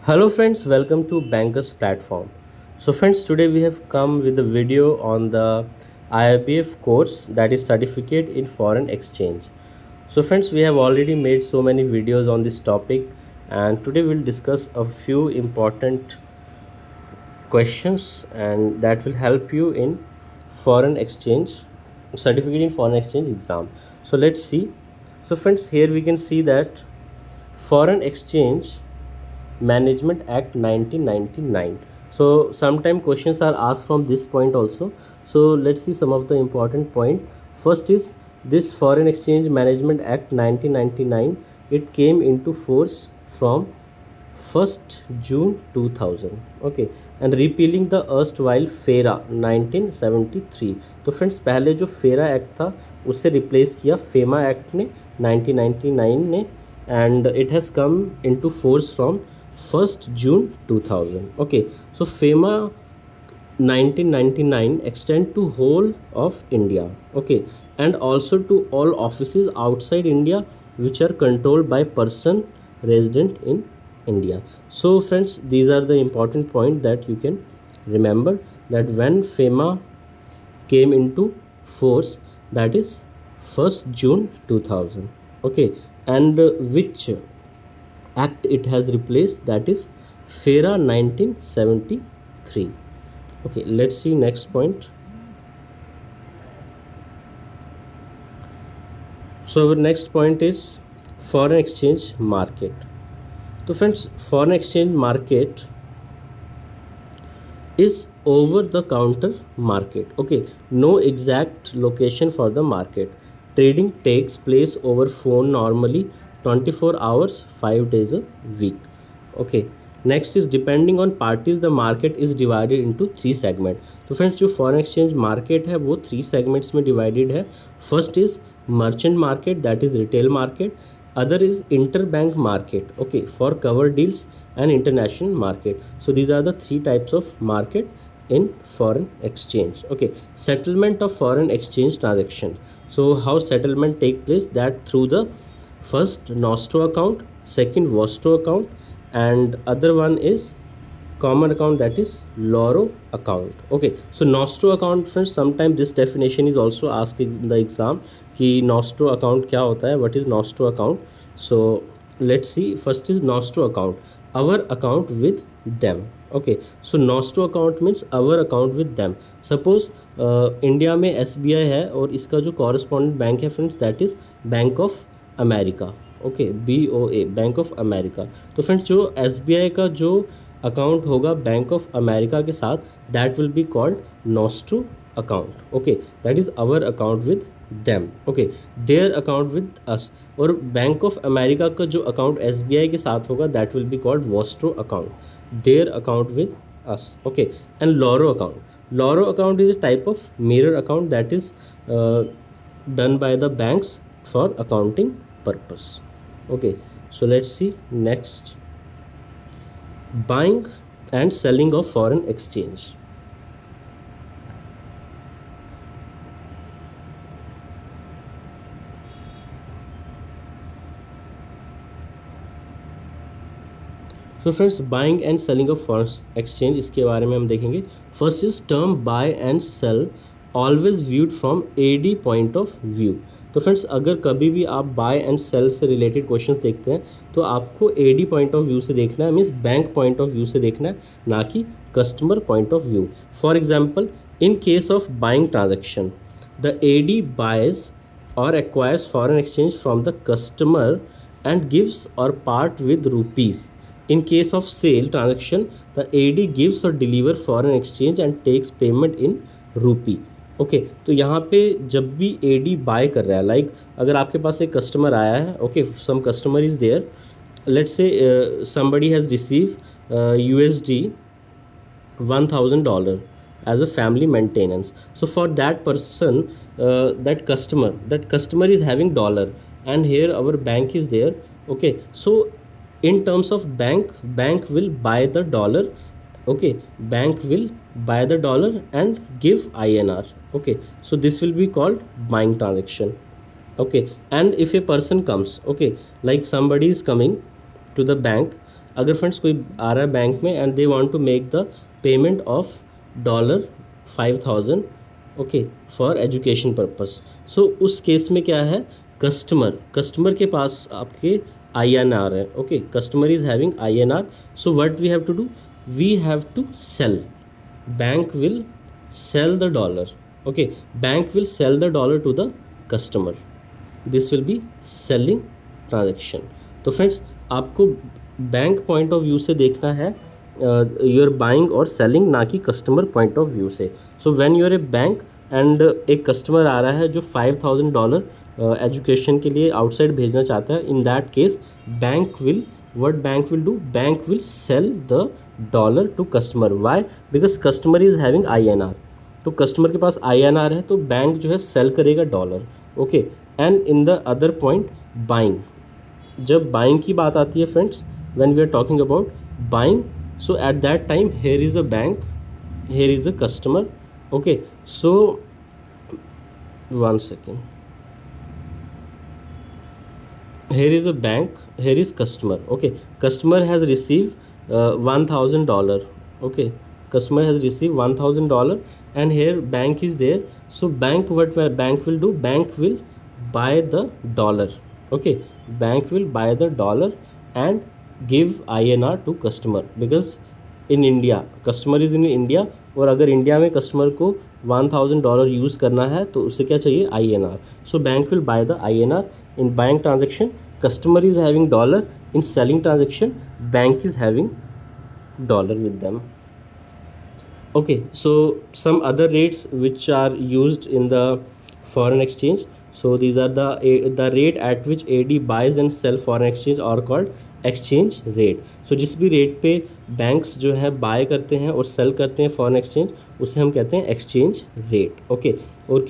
Hello friends, welcome to Bankers platform. So friends, today we have come with a video on the IIBF course, that is Certificate in Foreign Exchange. So friends, we have already made so many videos on this topic, and today we'll discuss a few important questions and that will help you in foreign exchange certificate in foreign exchange exam. So let's see. So friends, here we can see that Foreign Exchange Management Act 1999. So sometime questions are asked from this point also. So let's see some of the important point. First is this Foreign Exchange Management Act 1999. It came into force from 1st June 2000. Okay, and repealing the erstwhile FERA 1973. तो friends पहले जो फेरा act था उससे replace किया FEMA act ने 1999 ने, and it has come into force from 1st June 2000. Okay, so FEMA 1999 extend to whole of India. Okay, and also to all offices outside India which are controlled by person resident in India. So friends, these are the important point that you can remember, that when FEMA came into force, that is 1st June 2000. Okay, and which act it has replaced, that is FERA 1973. Okay, let's see next point. So our next point is foreign exchange market. So friends, foreign exchange market is over the counter market. Okay, no exact location for the market. Trading takes place over phone normally 24 hours 5 days a week. Okay, next is depending on parties the market is divided into three segment. तो friends जो foreign exchange market है वो three segments में divided है. First is merchant market, that is retail market. Other is interbank market, okay, for cover deals and international market. So these are the three types of market in foreign exchange. Okay, settlement of foreign exchange transaction. So how settlement take place, that through the first nostro account, second vostro account, and other one is common account, that is loro account. Okay, so nostro account friends, sometimes this definition is also asked in the exam कि nostro account क्या होता है, what is nostro account. So let's see. First is nostro account, our account with them. Okay, so nostro account means our account with them. Suppose India में SBI है और इसका जो correspondent bank है friends, that is bank of America. Okay, BOA, bank of America. तो friends जो SBI का जो अकाउंट होगा बैंक ऑफ अमेरिका के साथ, that will be called nostro account. Okay, that is our account with them. Okay, their account with us. और bank of America का जो अकाउंट SBI के साथ होगा, that will be called vostro account, their account with us. Okay, and loro account. Loro account is a type of mirror account that is done by the banks for accounting purpose. Okay, so let's see next. Buying and selling of foreign exchange. So friends, buying and selling of foreign exchange, इसके बारे में हम देखेंगे. First is term buy and sell always viewed from AD point of view. तो friends अगर कभी भी आप बाय एंड सेल से रिलेटेड क्वेश्चंस देखते हैं तो आपको AD पॉइंट ऑफ व्यू से देखना है, means bank point of view से देखना है, ना कि customer point of view. For example, in case of buying transaction, the AD buys और acquires foreign exchange from the customer and gives or part with rupees. In case of sale transaction, the AD gives or deliver foreign exchange and takes payment in rupee. Okay, तो यहाँ पे जब भी AD bye कर रहा है, like अगर आपके पास एक कस्टमर आया है, okay, some customer is there, let's say somebody has received USD $1,000 as a family maintenance. So for that person, that customer is having dollar, and here our bank is there. Okay, so in terms of bank will buy the dollar. Okay, bank will buy the dollar and give INR. Okay, so this will be called buying transaction. Okay, and if a person comes, okay, like somebody is coming to the bank अगर friends कोई आ रहा है bank में and they want to make the payment of $5,000 okay for education purpose, so उस केस में क्या है, कस्टमर के पास आपके INR है, okay, customer is having INR, so what we have to do, we have to sell, bank will sell the dollar, okay, bank will sell the dollar to the customer, this will be selling transaction. तो friends आपको bank point of view से देखना है your buying और selling, ना कि customer point of view से. So when you're a bank and एक कस्टमर आ रहा है जो $5,000 एजुकेशन के लिए आउटसाइड भेजना चाहता है, in that case bank will, what bank will do, bank will sell the dollar to customer. Why? Because customer is having INR, तो कस्टमर के पास INR है तो बैंक जो है सेल करेगा dollar, okay. And in the other point buying, जब buying की बात आती है friends, when we are talking about buying, so at that time here is a bank, here is a customer, okay. So 1 second, here is a bank, here is customer, okay, customer has received $1,000, okay, customer has received $1,000 and here bank is there, so bank, what bank will do, bank will buy the dollar, okay, bank will buy the dollar and give INR to customer, because in India customer is in India, और अगर India में customer को $1,000 use करना है तो उसे क्या चाहिए, INR, so bank will by the INR. In buying transaction, customer is having dollar. In selling transaction, bank is having dollar with them. Okay, so some other rates which are used in the foreign exchange. So these are the rate at which AD buys and sell foreign exchange are called exchange rate. So जिस भी rate पे banks जो है bye करते हैं और cell करते हैं फॉरेन एक्सचेंज, उसे हम कहते हैं एक्सचेंज रेट, ओके. और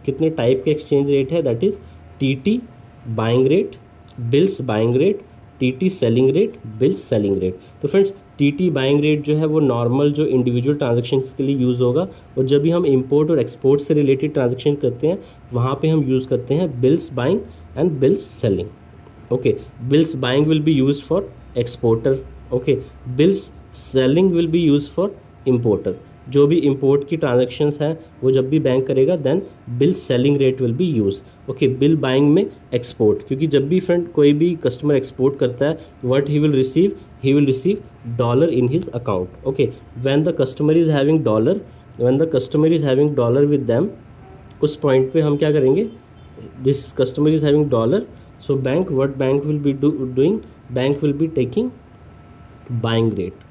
कितने टाइप के एक्सचेंज रेट है, that is TT buying rate, bills buying rate, TT selling rate, bills selling rate. तो फ्रेंड्स TT बाइंग रेट जो है वो नॉर्मल जो इंडिविजुअल ट्रांजेक्शन्स के लिए यूज़ होगा, और जब भी हम इंपोर्ट और एक्सपोर्ट से रिलेटेड ट्रांजेक्शन करते हैं वहाँ पे हम यूज़ करते हैं bills buying and bills selling, okay. Bills buying will be use for exporter, okay, bills selling will be use for importer. जो भी इंपोर्ट की ट्रांजेक्शन्स हैं वो जब भी बैंक करेगा then bill selling rate will be use, okay. Bill buying में export, क्योंकि जब भी फ्रेंड कोई भी कस्टमर एक्सपोर्ट करता है, what he will receive dollar in his account, okay. When the customer is having dollar with them, उस point पे हम क्या करेंगे, this customer is having dollar, so what bank will be doing, bank will be taking buying rate,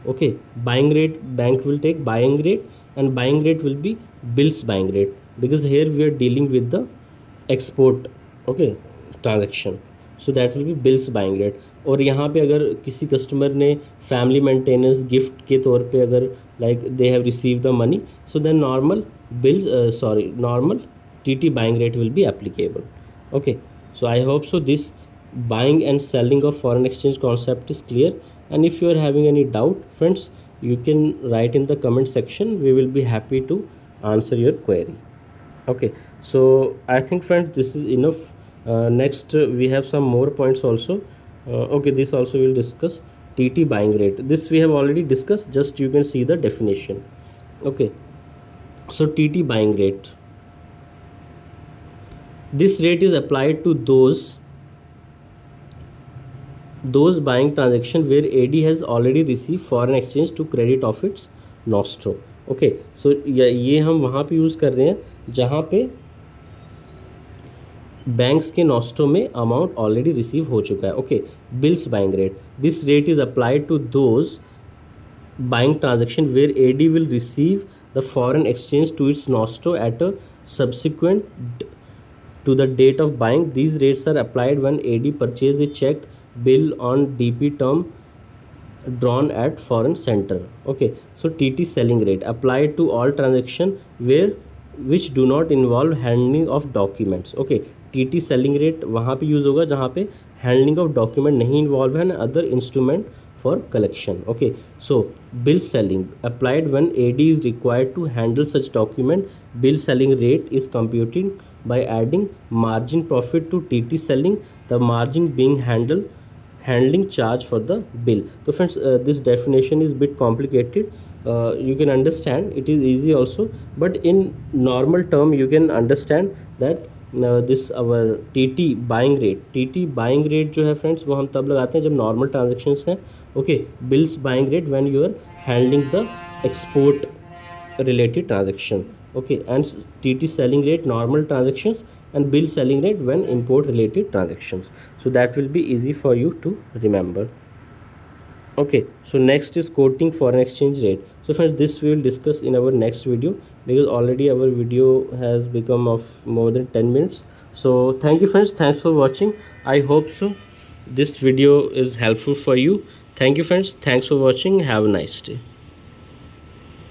okay, buying rate, bank will take buying rate, and buying rate will be bills buying rate, because here we are dealing with the export, okay, transaction, so that will be bills buying rate. और यहाँ पे अगर किसी customer ने family maintenance gift के तौर पे अगर like they have receive the money, so then normal TT buying rate will be applicable, okay. So I hope so this buying and selling of foreign exchange concept is clear, and if you are having any doubt friends, you can write in the comment section, we will be happy to answer your query, okay. So I think friends this is enough. Next we have some more points also, okay, this also we'll discuss. TT buying rate, this we have already discussed, just you can see the definition, okay. So TT buying rate, this rate is applied to those buying transaction where AD has already received foreign exchange to credit of its nostro, okay. So ये हम वहाँ पे use कर रहे हैं जहाँ पे banks के नॉस्ट्रो में अमाउंट ऑलरेडी रिसीव हो चुका है, okay. Bills buying rate, this rate is applied to those buying transaction where AD will receive the foreign exchange to its nostro at a subsequent to the date of buying. These rates are applied when AD purchase a check bill on DP term drawn at foreign center, okay. So TT selling rate applied to all transaction which do not involve handling of documents, okay. TT selling rate वहाँ पे use होगा जहाँ पे handling of document नहीं involve है, other instrument for collection, okay. So bill selling applied when AD is required to handle such document. Bill selling rate is computed by adding margin profit to TT selling, the margin being handling charge for the bill. So friends, this definition is bit complicated. You can understand, it is easy also, but in normal term you can understand that this our T T buying rate जो है friends, वो हम तब लगाते हैं जब normal transactions हैं. Okay, bills buying rate when you are handling the export related transaction. Okay, and tt selling rate normal transactions, and bill selling rate when import related transactions. So that will be easy for you to remember. Okay, so next is quoting foreign exchange rate. So friends, this we will discuss in our next video, because already our video has become of more than 10 minutes. So thank you friends, thanks for watching. I hope so this video is helpful for you. Thank you friends, thanks for watching, have a nice day.